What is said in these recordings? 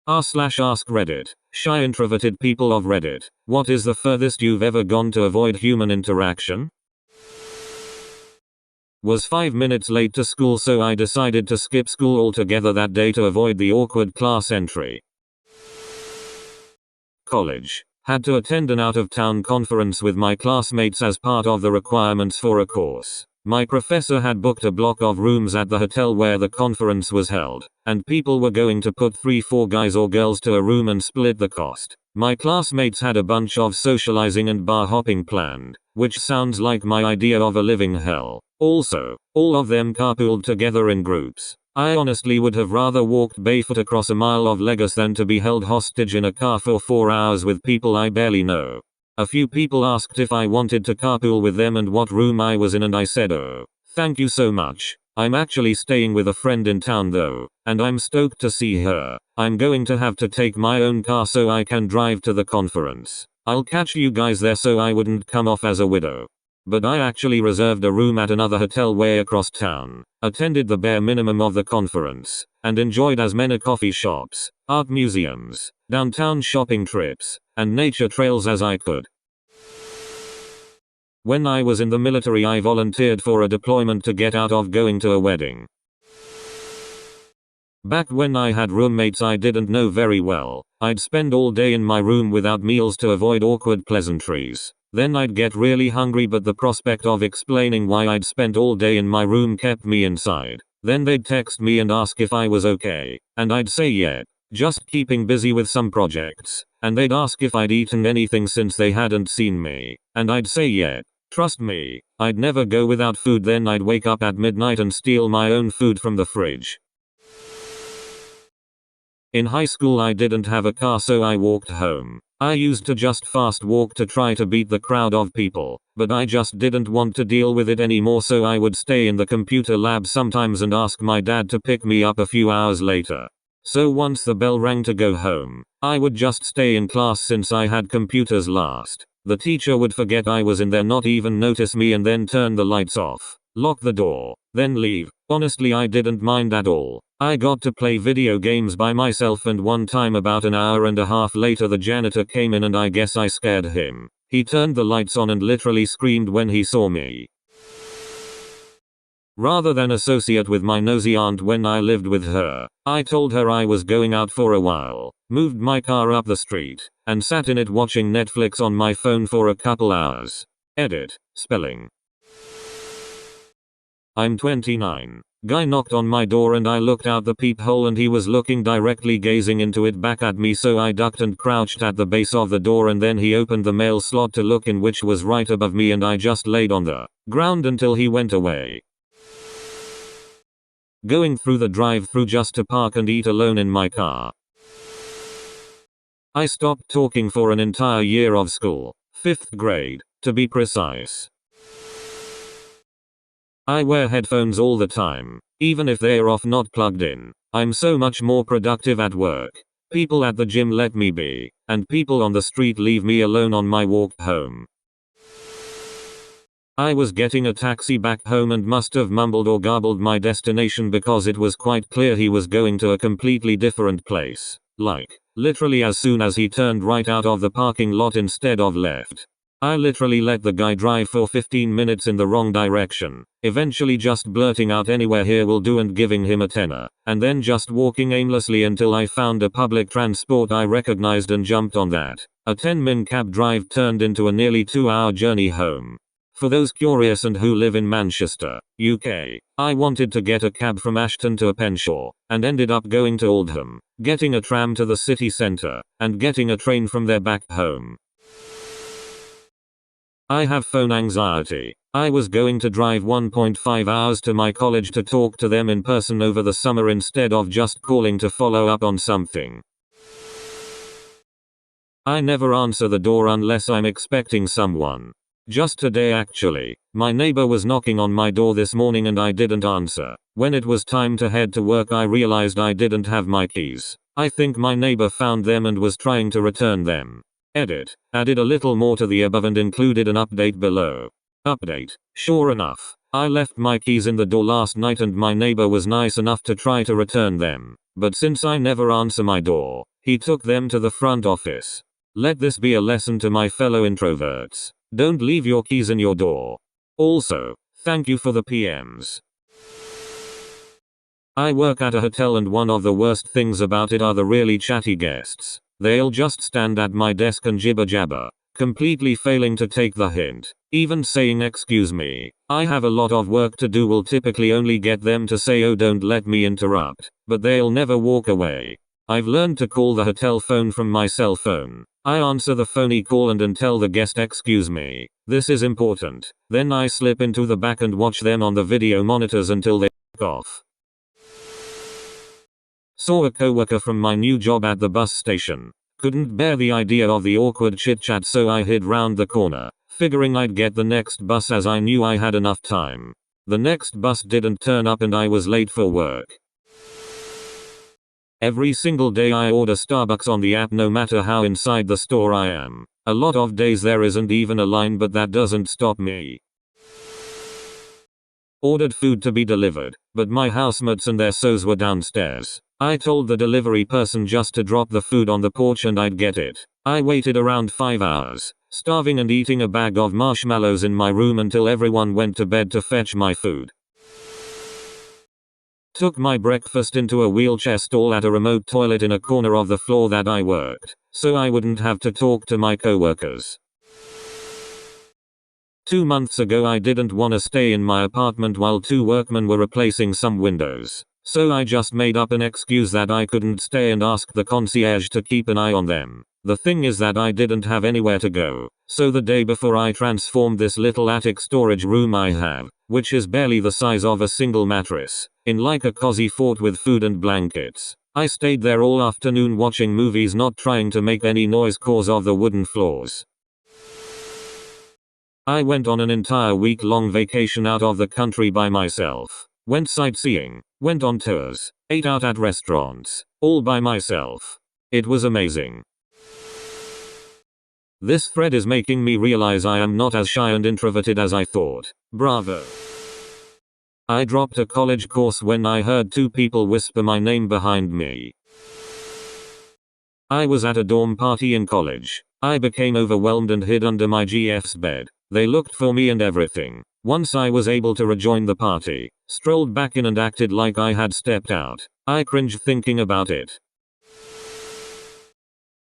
r/AskReddit. Shy introverted people of Reddit. What is the furthest you've ever gone to avoid human interaction? Was 5 minutes late to school, so I decided to skip school altogether that day to avoid the awkward class entry. College. Had to attend an out-of-town conference with my classmates as part of the requirements for a course. My professor had booked a block of rooms at the hotel where the conference was held, and people were going to put 3-4 guys or girls to a room and split the cost. My classmates had a bunch of socializing and bar hopping planned, which sounds like my idea of a living hell. Also, all of them carpooled together in groups. I honestly would have rather walked barefoot across a mile of Lagos than to be held hostage in a car for 4 hours with people I barely know. A few people asked if I wanted to carpool with them and what room I was in, and I said, "Oh, thank you so much. I'm actually staying with a friend in town though, and I'm stoked to see her. I'm going to have to take my own car so I can drive to the conference. I'll catch you guys there so I wouldn't come off as a widow." But I actually reserved a room at another hotel way across town, attended the bare minimum of the conference, and enjoyed as many coffee shops, art museums, downtown shopping trips, and nature trails as I could. When I was in the military, I volunteered for a deployment to get out of going to a wedding. Back when I had roommates I didn't know very well, I'd spend all day in my room without meals to avoid awkward pleasantries. Then I'd get really hungry, but the prospect of explaining why I'd spent all day in my room kept me inside. Then they'd text me and ask if I was okay, and I'd say yeah, just keeping busy with some projects. And they'd ask if I'd eaten anything since they hadn't seen me, and I'd say yeah. Trust me, I'd never go without food. Then I'd wake up at midnight and steal my own food from the fridge. In high school I didn't have a car, so I walked home. I used to just fast walk to try to beat the crowd of people, but I just didn't want to deal with it anymore, so I would stay in the computer lab sometimes and ask my dad to pick me up a few hours later. So once the bell rang to go home, I would just stay in class since I had computers last. The teacher would forget I was in there, not even notice me, and then turn the lights off, lock the door, then leave. Honestly, I didn't mind at all. I got to play video games by myself, and one time about an hour and a half later the janitor came in and I guess I scared him. He turned the lights on and literally screamed when he saw me. Rather than associate with my nosy aunt when I lived with her, I told her I was going out for a while, moved my car up the street, and sat in it watching Netflix on my phone for a couple hours. Edit. Spelling. I'm 29. Guy knocked on my door and I looked out the peephole and he was looking directly, gazing into it back at me, so I ducked and crouched at the base of the door, and then he opened the mail slot to look in, which was right above me, and I just laid on the ground until he went away. Going through the drive-thru just to park and eat alone in my car. I stopped talking for an entire year of school. 5th grade, to be precise. I wear headphones all the time, even if they're off, not plugged in. I'm so much more productive at work. People at the gym let me be, and people on the street leave me alone on my walk home. I was getting a taxi back home and must have mumbled or garbled my destination because it was quite clear he was going to a completely different place. Like, literally as soon as he turned right out of the parking lot instead of left. I literally let the guy drive for 15 minutes in the wrong direction, eventually just blurting out "anywhere here will do" and giving him a tenner, and then just walking aimlessly until I found a public transport I recognized and jumped on that. A 10-min cab drive turned into a nearly 2-hour journey home. For those curious and who live in Manchester, UK, I wanted to get a cab from Ashton to Openshaw, and ended up going to Oldham, getting a tram to the city centre, and getting a train from there back home. I have phone anxiety. I was going to drive 1.5 hours to my college to talk to them in person over the summer instead of just calling to follow up on something. I never answer the door unless I'm expecting someone. Just today actually, my neighbor was knocking on my door this morning and I didn't answer. When it was time to head to work I realized I didn't have my keys. I think my neighbor found them and was trying to return them. Edit. Added a little more to the above and included an update below. Update. Sure enough, I left my keys in the door last night and my neighbor was nice enough to try to return them. But since I never answer my door, He took them to the front office. Let this be a lesson to my fellow introverts. Don't leave your keys in your door. Also, thank you for the PMs. I work at a hotel and one of the worst things about it are the really chatty guests. They'll just stand at my desk and jibber jabber, completely failing to take the hint. Even saying excuse me, I have a lot of work to do will typically only get them to say oh don't let me interrupt, but they'll never walk away. I've learned to call the hotel phone from my cell phone. I answer the phony call and tell the guest excuse me, this is important. Then I slip into the back and watch them on the video monitors until they off. Saw a coworker from my new job at the bus station. Couldn't bear the idea of the awkward chit chat, so I hid round the corner, figuring I'd get the next bus as I knew I had enough time. The next bus didn't turn up and I was late for work. Every single day I order Starbucks on the app no matter how inside the store I am. A lot of days there isn't even a line, but that doesn't stop me. Ordered food to be delivered, but my housemates and their SOs were downstairs. I told the delivery person just to drop the food on the porch and I'd get it. I waited around 5 hours, starving and eating a bag of marshmallows in my room until everyone went to bed to fetch my food. Took my breakfast into a wheelchair stall at a remote toilet in a corner of the floor that I worked, so I wouldn't have to talk to my coworkers. 2 months ago I didn't want to stay in my apartment while 2 workmen were replacing some windows. So I just made up an excuse that I couldn't stay and asked the concierge to keep an eye on them. The thing is that I didn't have anywhere to go. So the day before I transformed this little attic storage room I have, which is barely the size of a single mattress, in like a cozy fort with food and blankets. I stayed there all afternoon watching movies, not trying to make any noise cause of the wooden floors. I went on an entire week-long vacation out of the country by myself. Went sightseeing, went on tours, ate out at restaurants, all by myself. It was amazing. This thread is making me realize I am not as shy and introverted as I thought. Bravo. I dropped a college course when I heard 2 people whisper my name behind me. I was at a dorm party in college. I became overwhelmed and hid under my GF's bed. They looked for me and everything. Once I was able to rejoin the party, strolled back in and acted like I had stepped out. I cringe thinking about it.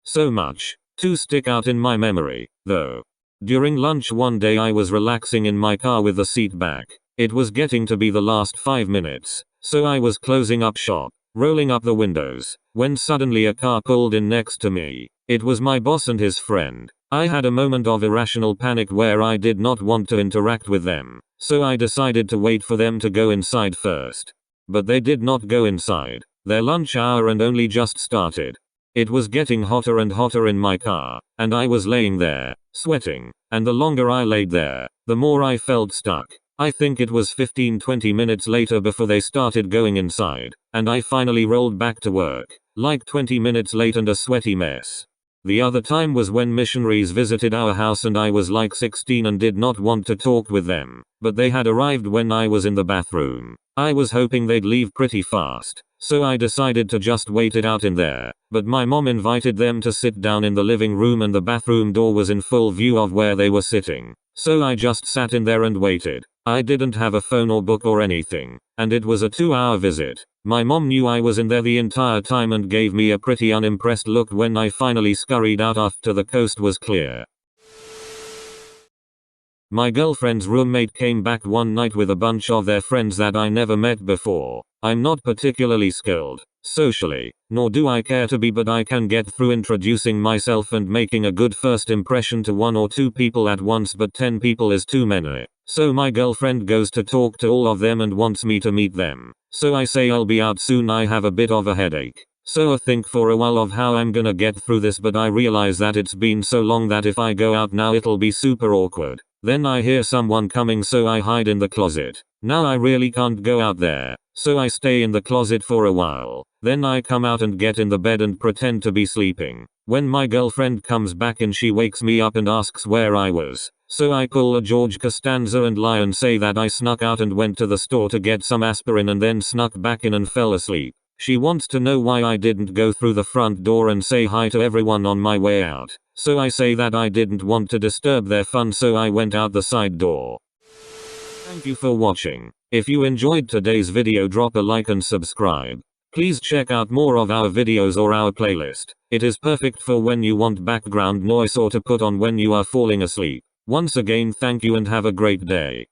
So much to stick out in my memory, though. During lunch one day I was relaxing in my car with the seat back. It was getting to be the last 5 minutes, so I was closing up shop, rolling up the windows, when suddenly a car pulled in next to me. It was my boss and his friend. I had a moment of irrational panic where I did not want to interact with them, so I decided to wait for them to go inside first. But they did not go inside. Their lunch hour and only just started. It was getting hotter and hotter in my car, and I was laying there, sweating, and the longer I laid there, the more I felt stuck. I think it was 15-20 minutes later before they started going inside, and I finally rolled back to work, like 20 minutes late and a sweaty mess. The other time was when missionaries visited our house and I was like 16 and did not want to talk with them, but they had arrived when I was in the bathroom. I was hoping they'd leave pretty fast, so I decided to just wait it out in there, but my mom invited them to sit down in the living room and the bathroom door was in full view of where they were sitting, so I just sat in there and waited. I didn't have a phone or book or anything, and it was a 2-hour visit. My mom knew I was in there the entire time and gave me a pretty unimpressed look when I finally scurried out after the coast was clear. My girlfriend's roommate came back one night with a bunch of their friends that I never met before. I'm not particularly skilled socially, nor do I care to be, but I can get through introducing myself and making a good first impression to 1 or 2 people at once, but 10 people is too many. So my girlfriend goes to talk to all of them and wants me to meet them. So I say I'll be out soon, I have a bit of a headache. So I think for a while of how I'm gonna get through this, but I realize that it's been so long that if I go out now it'll be super awkward. Then I hear someone coming, so I hide in the closet. Now I really can't go out there, so I stay in the closet for a while. Then I come out and get in the bed and pretend to be sleeping. When my girlfriend comes back and she wakes me up and asks where I was. So I pull a George Costanza and lie and say that I snuck out and went to the store to get some aspirin and then snuck back in and fell asleep. She wants to know why I didn't go through the front door and say hi to everyone on my way out. So I say that I didn't want to disturb their fun, so I went out the side door. Thank you for watching. If you enjoyed today's video, drop a like and subscribe. Please check out more of our videos or our playlist. It is perfect for when you want background noise or to put on when you are falling asleep. Once again, thank you and have a great day.